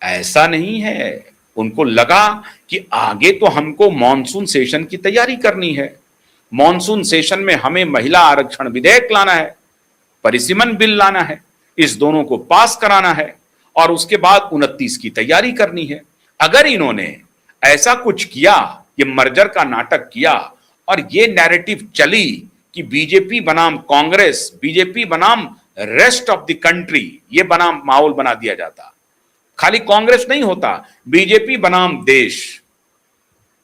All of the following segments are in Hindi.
ऐसा नहीं है। उनको लगा कि आगे तो हमको मॉनसून सेशन की तैयारी करनी है, मॉनसून सेशन में हमें महिला आरक्षण विधेयक लाना है, परिसीमन बिल लाना है, इस दोनों को पास कराना है और उसके बाद 29 की तैयारी करनी है। अगर इन्होंने ऐसा कुछ किया, ये मर्जर का नाटक किया और ये नैरेटिव चली कि बीजेपी बनाम कांग्रेस, बीजेपी बनाम रेस्ट ऑफ द कंट्री, ये बनाम माहौल बना दिया जाता, खाली कांग्रेस नहीं होता, बीजेपी बनाम देश,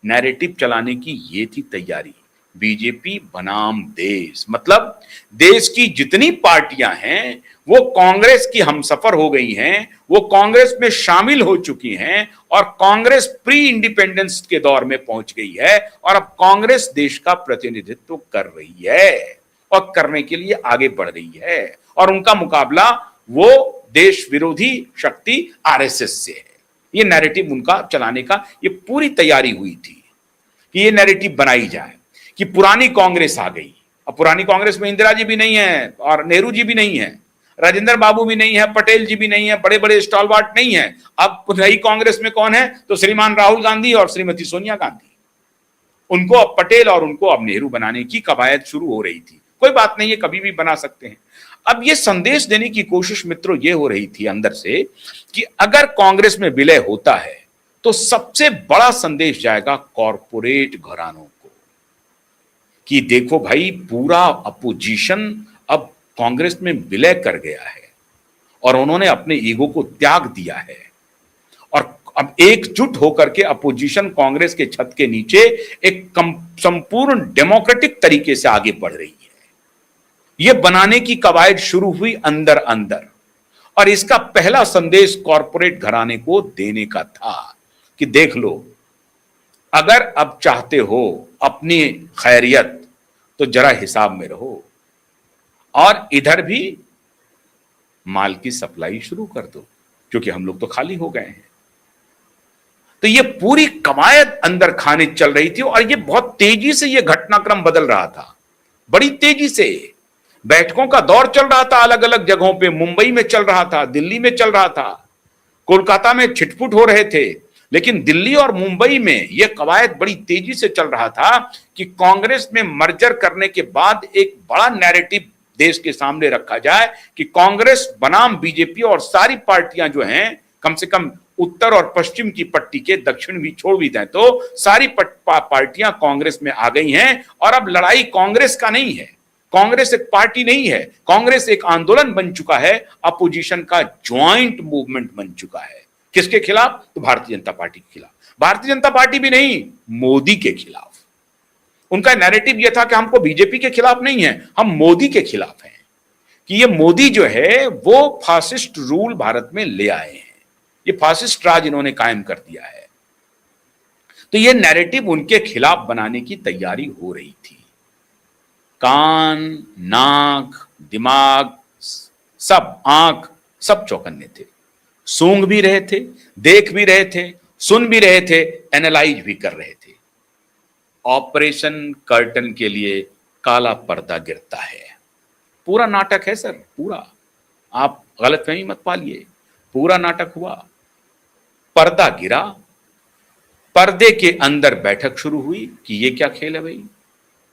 नैरेटिव चलाने की ये थी तैयारी। बीजेपी बनाम देश मतलब देश की जितनी पार्टियां हैं वो कांग्रेस की हमसफर हो गई हैं, वो कांग्रेस में शामिल हो चुकी हैं और कांग्रेस प्री इंडिपेंडेंस के दौर में पहुंच गई है और अब कांग्रेस देश का प्रतिनिधित्व कर रही है और करने के लिए आगे बढ़ रही है और उनका मुकाबला वो देश विरोधी शक्ति आरएसएस से है। ये नैरेटिव उनका चलाने का ये पूरी तैयारी हुई थी कि ये नैरेटिव बनाई जाए कि पुरानी कांग्रेस आ गई। अब पुरानी कांग्रेस में इंदिरा जी भी नहीं है और नेहरू जी भी नहीं है, राजेंद्र बाबू भी नहीं है, पटेल जी भी नहीं है, बड़े बड़े स्टॉलवार्ट नहीं है। अब नई कांग्रेस में कौन है? तो श्रीमान राहुल गांधी और श्रीमती सोनिया गांधी। उनको अब पटेल और उनको अब नेहरू बनाने की कवायद शुरू हो रही थी। कोई बात नहीं है, कभी भी बना सकते हैं। अब ये संदेश देने की कोशिश मित्रों ये हो रही थी अंदर से कि अगर कांग्रेस में विलय होता है तो सबसे बड़ा संदेश जाएगा कॉरपोरेट घरानों को कि देखो भाई, पूरा अपोजिशन अब कांग्रेस में विलय कर गया है और उन्होंने अपने ईगो को त्याग दिया है और अब एकजुट होकर के अपोजिशन कांग्रेस के छत के नीचे एक संपूर्ण डेमोक्रेटिक तरीके से आगे बढ़ रही है। यह बनाने की कवायद शुरू हुई अंदर अंदर और इसका पहला संदेश कॉरपोरेट घराने को देने का था कि देख लो, अगर अब चाहते हो अपनी खैरियत तो जरा हिसाब में रहो और इधर भी माल की सप्लाई शुरू कर दो क्योंकि हम लोग तो खाली हो गए हैं। तो ये पूरी कवायद अंदर खाने चल रही थी और ये बहुत तेजी से ये घटनाक्रम बदल रहा था, बड़ी तेजी से। बैठकों का दौर चल रहा था अलग अलग जगहों पे, मुंबई में चल रहा था, दिल्ली में चल रहा था, कोलकाता में छिटपुट हो रहे थे, लेकिन दिल्ली और मुंबई में यह कवायद बड़ी तेजी से चल रहा था कि कांग्रेस में मर्जर करने के बाद एक बड़ा नैरेटिव देश के सामने रखा जाए कि कांग्रेस बनाम बीजेपी और सारी पार्टियां जो हैं, कम से कम उत्तर और पश्चिम की पट्टी के, दक्षिण भी छोड़ भी दें तो सारी पार्टियां कांग्रेस में आ गई हैं और अब लड़ाई कांग्रेस का नहीं है, कांग्रेस एक पार्टी नहीं है, कांग्रेस एक आंदोलन बन चुका है, अपोजिशन का ज्वाइंट मूवमेंट बन चुका है। किसके खिलाफ? तो भारतीय जनता पार्टी के खिलाफ। भारतीय जनता पार्टी भी नहीं, मोदी के खिलाफ। उनका नैरेटिव यह था कि हमको बीजेपी के खिलाफ नहीं है, हम मोदी के खिलाफ हैं कि ये मोदी जो है वो फासिस्ट रूल भारत में ले आए हैं, ये फासिस्ट राज इन्होंने कायम कर दिया है। तो ये नैरेटिव उनके खिलाफ बनाने की तैयारी हो रही थी। कान, नाक, दिमाग, सब, आंख, सब चौकन्ने थे, सूंघ भी रहे थे, देख भी रहे थे, सुन भी रहे थे, एनालाइज भी कर रहे थे। ऑपरेशन कर्टन के लिए काला पर्दा गिरता है। पूरा नाटक है सर, पूरा, आप गलतफहमी मत पालिए, पूरा नाटक हुआ। पर्दा गिरा, पर्दे के अंदर बैठक शुरू हुई कि ये क्या खेल है भाई,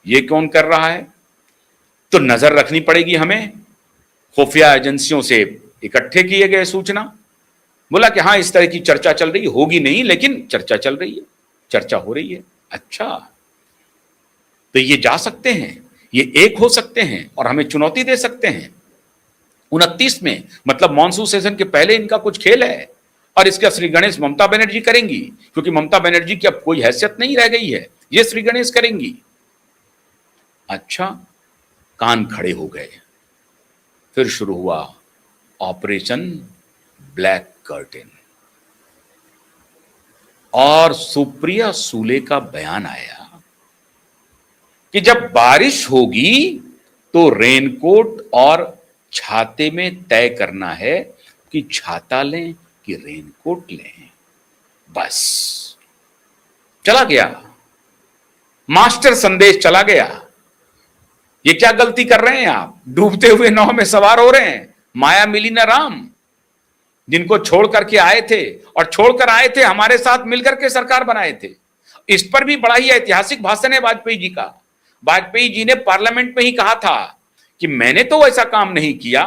ये कौन कर रहा है। तो नजर रखनी पड़ेगी हमें। खुफिया एजेंसियों से इकट्ठे किए गए सूचना, बोला कि हाँ इस तरह की चर्चा चल रही है, होगी नहीं लेकिन चर्चा चल रही है, चर्चा हो रही है। अच्छा, तो ये जा सकते हैं, ये एक हो सकते हैं और हमें चुनौती दे सकते हैं 29 में, मतलब मॉनसून सेशन के पहले इनका कुछ खेल है और इसका श्री गणेश ममता बनर्जी करेंगी क्योंकि ममता बनर्जी की अब कोई हैसियत नहीं रह गई है, ये श्री गणेश करेंगी। अच्छा, कान खड़े हो गए। फिर शुरू हुआ ऑपरेशन ब्लैक कर्टेन और सुप्रिया सूले का बयान आया कि जब बारिश होगी तो रेनकोट और छाते में तय करना है कि छाता लें कि रेनकोट लें। बस चला गया, मास्टर संदेश चला गया। ये क्या गलती कर रहे हैं आप, डूबते हुए नाव में सवार हो रहे हैं, माया मिली ना राम। जिनको छोड़ करके आए थे और छोड़कर आए थे, हमारे साथ मिलकर के सरकार बनाए थे। इस पर भी बड़ा ही ऐतिहासिक भाषण है वाजपेयी जी का। वाजपेयी जी ने पार्लियामेंट में ही कहा था कि मैंने तो ऐसा काम नहीं किया,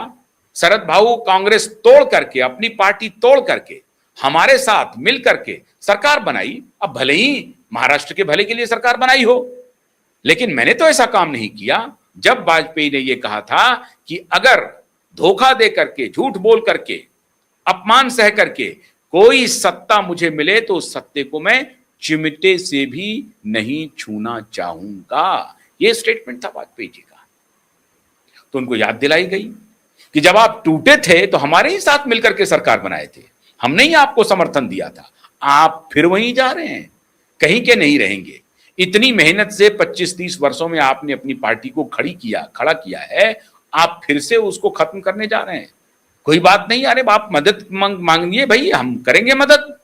शरद भाऊ कांग्रेस तोड़ करके, अपनी पार्टी तोड़ करके हमारे साथ मिल करके सरकार बनाई। अब भले ही महाराष्ट्र के भले के लिए सरकार बनाई हो, लेकिन मैंने तो ऐसा काम नहीं किया। जब वाजपेयी ने यह कहा था कि अगर धोखा दे करके, झूठ बोल करके, अपमान सह करके कोई सत्ता मुझे मिले तो उस सत्ते को मैं चिमटे से भी नहीं छूना चाहूंगा, यह स्टेटमेंट था वाजपेयी जी का। तो उनको याद दिलाई गई कि जब आप टूटे थे तो हमारे ही साथ मिलकर के सरकार बनाए थे, हमने ही आपको समर्थन दिया था, आप फिर वहीं जा रहे हैं, कहीं के नहीं रहेंगे। इतनी मेहनत से 25-30 वर्षों में आपने अपनी पार्टी को खड़ा किया है, आप फिर से उसको खत्म करने जा रहे हैं। कोई बात नहीं, अरे आप मदद मांगिए भाई, हम करेंगे मदद।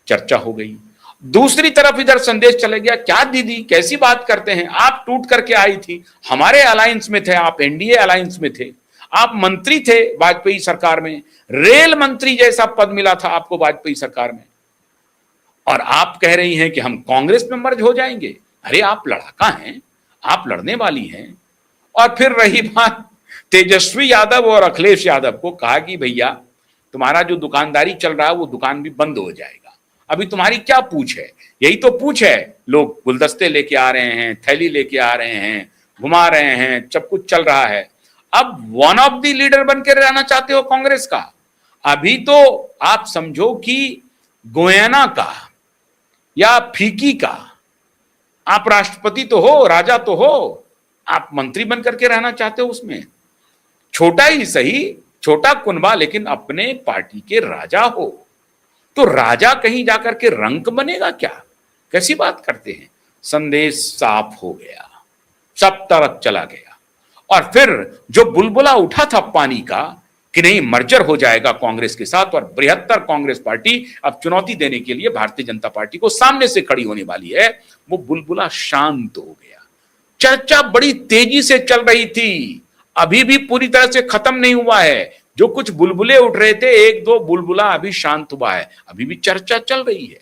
चर्चा हो गई। दूसरी तरफ इधर संदेश चले गया, क्या दीदी कैसी बात करते हैं, आप टूट करके आई थी, हमारे अलायंस में थे, आप एनडीए अलायंस में थे, आप मंत्री थे वाजपेयी सरकार में, रेल मंत्री जैसा पद मिला था आपको वाजपेयी सरकार में, और आप कह रही हैं कि हम कांग्रेस में मर्ज हो जाएंगे। अरे आप लड़ाका हैं, आप लड़ने वाली हैं। और फिर रही बात तेजस्वी यादव और अखिलेश यादव को, कहा कि भैया तुम्हारा जो दुकानदारी चल रहा है वो दुकान भी बंद हो जाएगा, अभी तुम्हारी क्या पूछ है, यही तो पूछ है, लोग गुलदस्ते लेके आ रहे हैं, थैली लेके आ रहे हैं, घुमा रहे हैं, सब कुछ चल रहा है। अब वन ऑफ द लीडर बन के रहना चाहते हो कांग्रेस का। अभी तो आप समझो कि गोयाना का या फीकी का आप राष्ट्रपति तो हो, राजा तो हो, आप मंत्री बन करके रहना चाहते हो उसमें। छोटा ही सही, छोटा कुनबा, लेकिन अपने पार्टी के राजा हो। तो राजा कहीं जाकर के रंक बनेगा क्या, कैसी बात करते हैं। संदेश साफ हो गया, सब तरफ चला गया। और फिर जो बुलबुला उठा था पानी का कि नहीं मर्जर हो जाएगा कांग्रेस के साथ और बृहत्तर कांग्रेस पार्टी अब चुनौती देने के लिए भारतीय जनता पार्टी को सामने से खड़ी होने वाली है, वो बुलबुला शांत हो गया। चर्चा बड़ी तेजी से चल रही थी, अभी भी पूरी तरह से खत्म नहीं हुआ है। जो कुछ बुलबुले उठ रहे थे, एक दो बुलबुला अभी शांत हुआ है, अभी भी चर्चा चल रही है।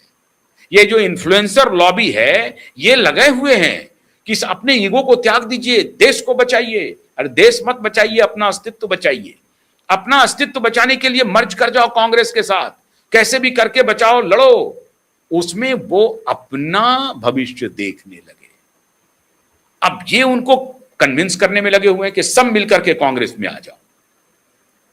ये जो इन्फ्लुएंसर लॉबी है, ये लगे हुए हैं कि अपने ईगो को त्याग दीजिए, देश को बचाइए। अरे देश मत बचाइए, अपना अस्तित्व बचाइए। अपना अस्तित्व बचाने के लिए मर्ज कर जाओ कांग्रेस के साथ, कैसे भी करके बचाओ, लड़ो। उसमें वो अपना भविष्य देखने लगे। अब ये उनको कन्विंस करने में लगे हुए हैं कि सब मिलकर के कांग्रेस में आ जाओ।